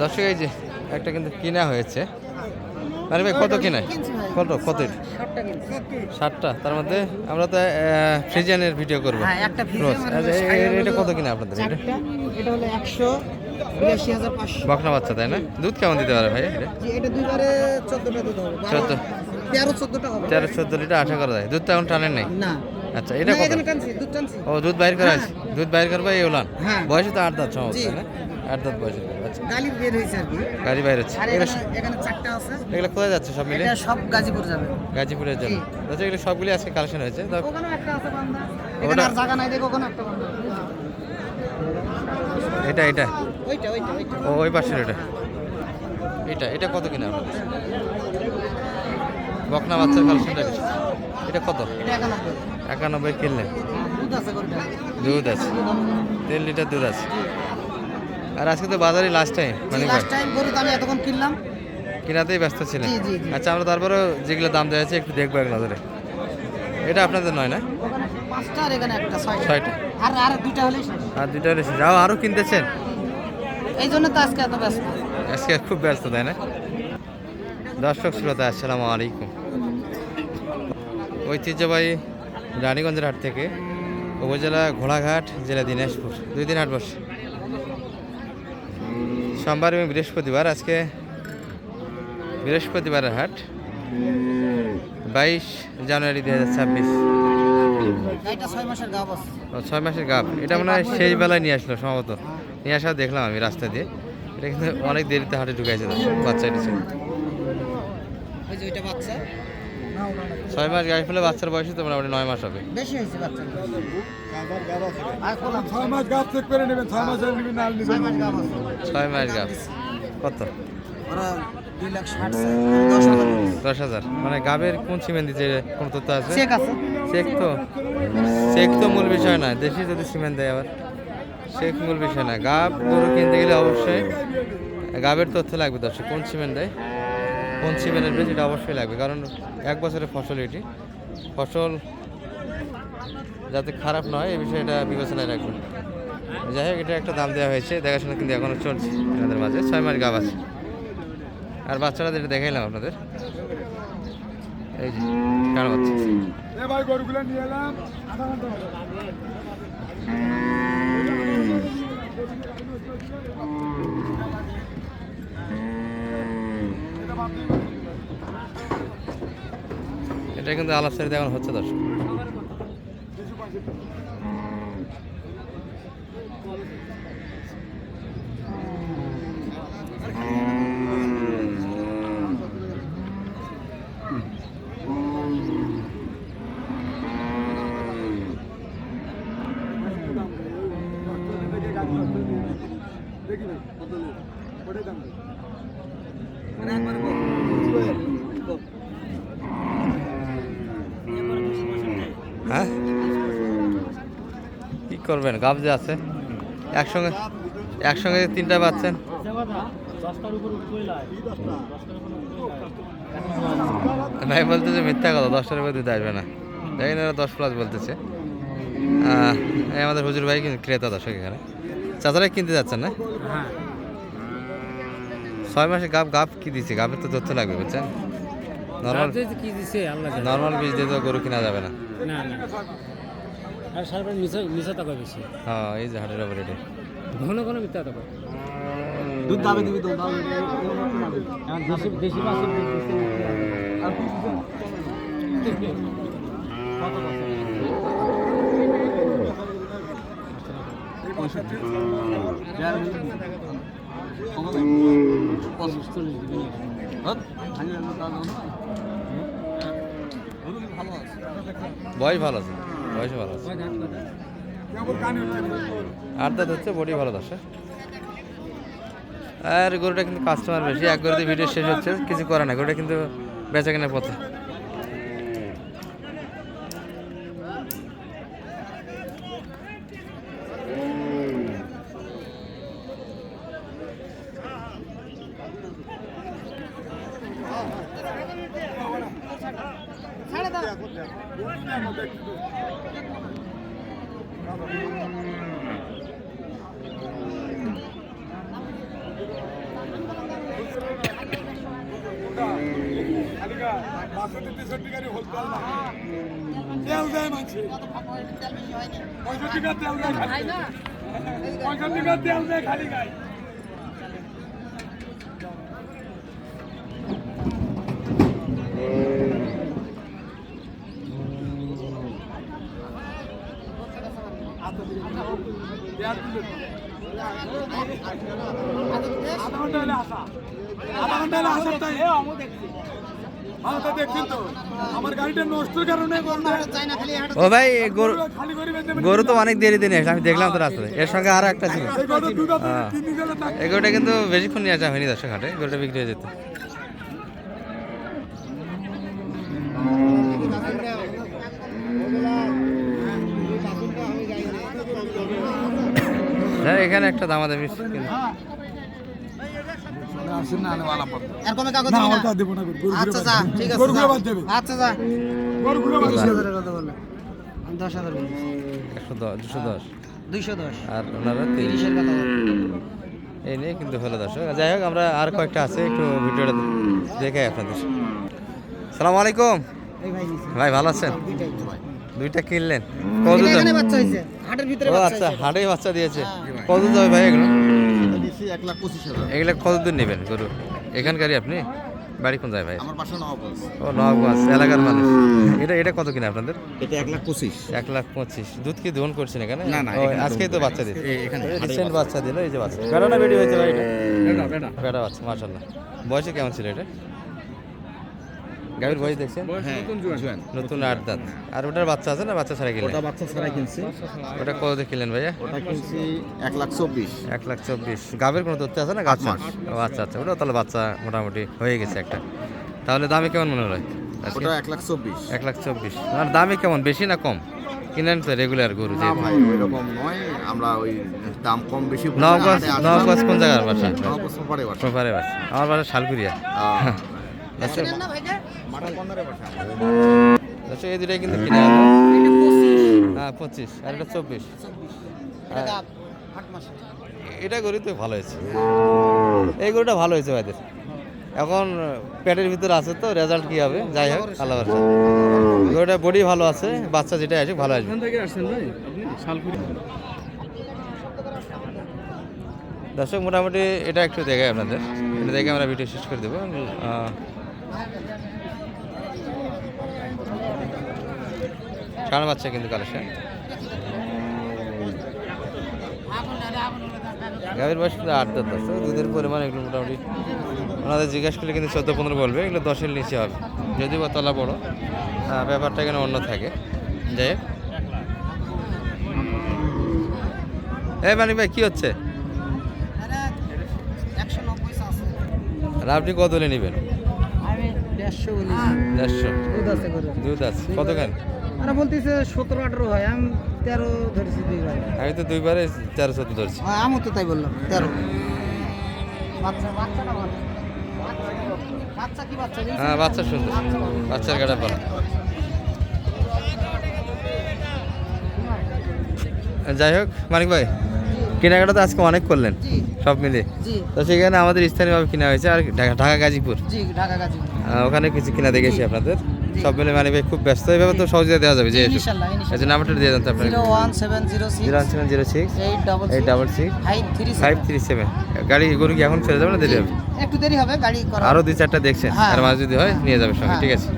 দর্শক এই যে একটা কিন্তু কিনা হয়েছে। মানে ভাই কত কিনা, কত কত? 60টা। তার মধ্যে আমরা তো ফ্রিজিয়ানের ভিডিও করবো। এটা কত কিনা আপনাদের? এটা হলো 182,500 বকনা বাচ্চা, তাই না? দুধ কেমন দিতে পারে ভাই? এটা দুইবারে 14টা দুধ হবে। 13-14টা হবে। 13-14 লিটার আশা করা যায়। দুধ তো এখন টানেন নাই না। আচ্ছা, এটা কত? দুধ টানছি। ও দুধ বাইর করা আছে, দুধ বাইর করবে এই ওলান। হ্যাঁ। বয়স তো 8 দাঁত সম্ভবত, তাই না? 8 দাঁত বয়স। আচ্ছা, গালি বের হইছে আর কি। গাড়ি বাইর হচ্ছে। আর এখানে 4টা আছে। এগুলো কোথায় যাচ্ছে সব মিলে? এটা সব গাজীপুর যাবে। গাজীপুরের জন্য। আচ্ছা, এগুলো সবগুলি আজকে কালেকশন হয়েছে। ওখানে একটা আছে বান্দা। এখানে আর জায়গা নাই, দেখো ওখানে একটা বান্দা। এটা ওইটা ও ওই পাশের এটা কত কিনা আপনাদের? বকনা বাচ্চার কালেকশনটা এটা কত? এটা 91 কিনলেন। দুধ আছে গরুটা। দুধ আছে, 3 লিটার দুধ আছে। আর আজকে তো বাজারে লাস্ট টাইম, মানে লাস্ট টাইম গরু তো আমি এতক্ষণ কিনলাম, কিনাতেই ব্যস্ত ছিলেন। জি। আচ্ছা, আমরা তারপরে যেগুলো দাম দেওয়া আছে একটু দেখবো এক নজরে। এটা আপনাদের নয় না? ওখানে 5টা আর এখানে একটা 6টা। আর দুইটা হলেই শেষ। আর দুইটা হলে শেষ। আরও কিনতেছেন? এই জন্য তো আজকে এত ব্যস্ত। আজকে খুব ব্যস্ত, তাই না? দর্শক শ্রোতা, আসসালামু আলাইকুম। ঐতিহ্যবাহী রানীগঞ্জের হাট থেকে উপজেলা ঘোড়াঘাট, জেলা দিনাজপুর, 2 দিন হাট বসে, সোমবার এবং বৃহস্পতিবার। আজকে বৃহস্পতিবারের হাট, 22 জানুয়ারি 2026। 6 মাসের গাব আছে। 6 মাসের গাব। এটা মনে হয় সেই বেলায় নিয়ে আসলো সম্ভবত। নিয়ে আসা দেখলাম আমি রাস্তা দিয়ে। এটা কিন্তু অনেক দেরিতে হাটে ঢুকাইছে বাচ্চাটি ছিল। ওই যে ওইটা বাচ্চা 6 মাস গাড়ি ফেলে বাচ্চার বয়স তো মোটামুটি 9 মাস হবে। বেশি হয়েছে বাচ্চা। আর 6 মাস গাব চেক করে নেবেন, 6 মাসের নেবেন না নেবেন। 6 মাস গাব আছে। 6 মাস গাব কত? ওরা 2,60,000 10,000। মানে গাবের কোন সিমেন্ট দিচ্ছে, কোন তথ্য আছে? চেক আছে। চেক তো মূল বিষয় না, দেশি যদি সিমেন্ট দেয় আবার চেক মূল বিষয় না। গাব গরু কিনতে গেলে অবশ্যই গাবের তথ্য লাগবে। দর্শক, কোন সিমেন্ট দেয়, কোন সিমেন্টের বেশি, এটা অবশ্যই লাগবে। কারণ 1 বছরের ফসল, এটি ফসল যাতে খারাপ না হয় এই বিষয়টা বিবেচনায় রাখবেন। যাই হোক, এটা একটা দাম দেওয়া হয়েছে, দেখাশোনা কিন্তু এখনও চলছে আপনাদের মাঝে। 6 মাস গাব আছে। আর বাচ্চারা যেটা দেখাইলাম আপনাদের, এই যে কার বাচ্চা। ভাই গরুগুলো নিয়ে এলাম, আধা ঘন্টা হলো। এটা কিন্তু আলাপসারিতে এখন হচ্ছে দর্শক। দেখি ভাই কত লোক ওটাই দাম দেয়। হ্যাঁ, কি করবেন, গাব যে আছে একসঙ্গে 3টা পাচ্ছেন। ভাই বলতে যে মিথ্যা কথা, 10টার উপরে দুধ আসবে না। দেখেন এরা 10+ বলতেছে। এই আমাদের হুজুর ভাই কিন্তু ক্রেতা দর্শক, এখানে চাচারা কিনতে যাচ্ছেন না? 6 মাসে গাব কি দিচ্ছে? গাবের তো তথ্য লাগবে, বুঝছেন? নর্মাল বীজ দিয়ে তো গরু কিনা যাবে না। হ্যাঁ, এই যে হাটের ওপর এটা ঘন মিথ্যা কথা কয়। দুধ দাবে দিবি তো দাও। দেশি মাছের দুধ দিছে। বয়স ভালো আছে, বয়সও ভালো আছে। 8 দাঁত হচ্ছে, বডি ভালো দর্শক। আর গরুটা কিন্তু কাস্টমার বেশি, এক গরুতে ভিডিও শেষ হচ্ছে, কিছু করে না। গরুটা কিন্তু বেচা কেনার পথে। টাকা 62 গাড়ি হোলসেল না তেল যায় মানছে 65 টাকা তেল যায় খালি 65 টাকা তেল যায় খালি গায় আমার গাড়িটা নষ্টের কারণে ও ভাই গরু খালি করে গরু তো অনেক দেরি দিনে আমি দেখলাম তো রাস্তায় এর সঙ্গে আরো একটা ছিল হ্যাঁ। এই গরুটা কিন্তু বেশিক্ষণ নিয়ে আসা হয়নি দর্শক হাটে গরুটা বিক্রি হয়ে যেত হ্যাঁ এখানে একটা দামাদামি কিন্তু এর কমে কাগজ না দিবি আমার না? কাছে দেবো না গরু আচ্ছা যা ঠিক আছে গরু যা। ঘুরে বাদ দেবে আচ্ছা যা গরু ঘুরে বাদ 20,000 কথা বললে আমি 10,000 বলছি 210 210 আর ওনারা 30 এর কথা বল এই নিয়ে কিন্তু হলো দর্শক যাই হোক আমরা আর কয়েকটা আছে একটু ভিডিওটা দেখে আপনাদের সালাম আলাইকুম এই ভাই নিছে ভাই ভালো আছেন দুইটাই দুইটা কিনলেন এটা কত এখানে বাচ্চা হইছে হাটের ভিতরে ও বাচ্চা আচ্ছা হইছে হাটেই বাচ্চা দিয়েছে কত যাবে ভাই এগুলো দিছি 1,25,000 এগুলো কতদূর নেবেন গরু এখানকারই আপনি বাড়ি কোন যায় ভাই আমার বাসা নবাবগঞ্জ ও নবাবগঞ্জ এলাকার মানুষ এটা কত কিনা আপনাদের এটা 1,25,000 1,25,000 দুধ কি দহন করছেন এখানে না, না, ও, এখানে আজকেই তো বাচ্চা দিচ্ছে এখানে রিসেন্ট বাচ্চা দিল এই যে বাচ্চা বেড়াটা বেড়ি হয়েছে ভাই এটা বেড়া বাচ্চা মাশাআল্লাহ বয়সে কেমন ছিল এটা গাভীর বয়স দেখছেন হ্যাঁ জোয়ান নতুন 8 দাঁত আর ওটার বাচ্চা আছে না বাচ্চা ছাড়া কিনলেন ওটা বাচ্চা ছাড়া কিনছি ওটা কত দিয়ে কিনলেন ভাইয়া ওটা কিনছি 1,24,000 1,24,000 গাভীর কোনো তথ্য আছে না গাছ মাস ও আচ্ছা আচ্ছা ওটা তাহলে বাচ্চা মোটামুটি হয়ে গেছে একটা তাহলে দামে কেমন মনে হয় ওটা 1,24,000 1,24,000 আর দামে কেমন বেশি না কম কিনেন তো রেগুলার গরু না যে ভাই ওইরকম নয় আমরা ওই দাম কম বেশি বুঝি না, নবগঞ্জ হাটে আসলাম। নবগঞ্জ কোন জায়গার বাসা নবগঞ্জ পারে বাসা সোফারে বাসা আমার বাসা শালকুড়িয়া আচ্ছা না ভাইটা মাঠের কর্নারে বাসা আচ্ছা এই দুটাই কিন্তু কিনে আনো হ্যাঁ 25 আর এটা 24 এটা গাব 8 মাস এটা গরু তো ভালো হয়েছে এই গরুটা ভালো হয়েছে ভাইদের এখন পেটের ভিতরে আছে তো রেজাল্ট কি হবে যাই হোক আল্লাহ ভরসা গরুটা বডি ভালো আছে বাচ্চা যেটা আছে ভালো আসবে থেকে আসছেন ভাই আপনি শালপুরি দর্শক মোটামুটি এটা একটু দেখাই আপনাদের এটা দেখে আমরা ভিডিও শেষ করে দেবো সারা বাচ্চা কিন্তু কালেকশন গাভীর বয়স কিন্তু 8 দাঁত আছে দুধের পরিমাণ এগুলো মোটামুটি ওনাদের জিজ্ঞাসা করলে কিন্তু 14-15 বলবে এগুলো 10-এর নিচে হবে যদিও বা তলা বড় ব্যাপারটা এখানে অন্য থাকে যাই হোক এই মানিক ভাই কী হচ্ছে আরে 190 আছে আর আপনি কত হলে নেবেন আমি 150 বলি 150 দুধ আছে করে দুধ আছে কত কেন আরে বলতিছে 17-18 হয় আমি 13 ধরেছি দুইবার আমি তো দুইবারে 13-14 ধরছি হ্যাঁ আমি তো তাই বললাম 13 বাচ্চাটা ভালো বাচ্চা কি বাচ্চা হ্যাঁ বাচ্চা সুন্দর বাচ্চার গাড়া ভালো যাই হোক মানিক ভাই কেনাকাটা তো আজকে অনেক করলেন জি সব মিলে জি তো সেখানে আমাদের স্থানীয়ভাবে কিনা হয়েছে আর ঢাকা গাজীপুর জি ঢাকা গাজী ওখানে কিছু কিনা দেখেছি আপনাদের সব মিলে মানিক ভাই খুব ব্যস্ত এইভাবে তো সহজে দেওয়া যাবে যে ইনশাআল্লাহ এই যে নাম্বারটা দিয়ে দেন তো আপনার 01706 01706 866 866 537 537 গাড়ি গরু কি এখন ফেলে যাবে না দেরি হবে একটু দেরি হবে গাড়ি করা আরো 2-4টা দেখছেন হ্যাঁ। আর মাঝে যদি হয় নিয়ে যাবে সঙ্গে ঠিক আছে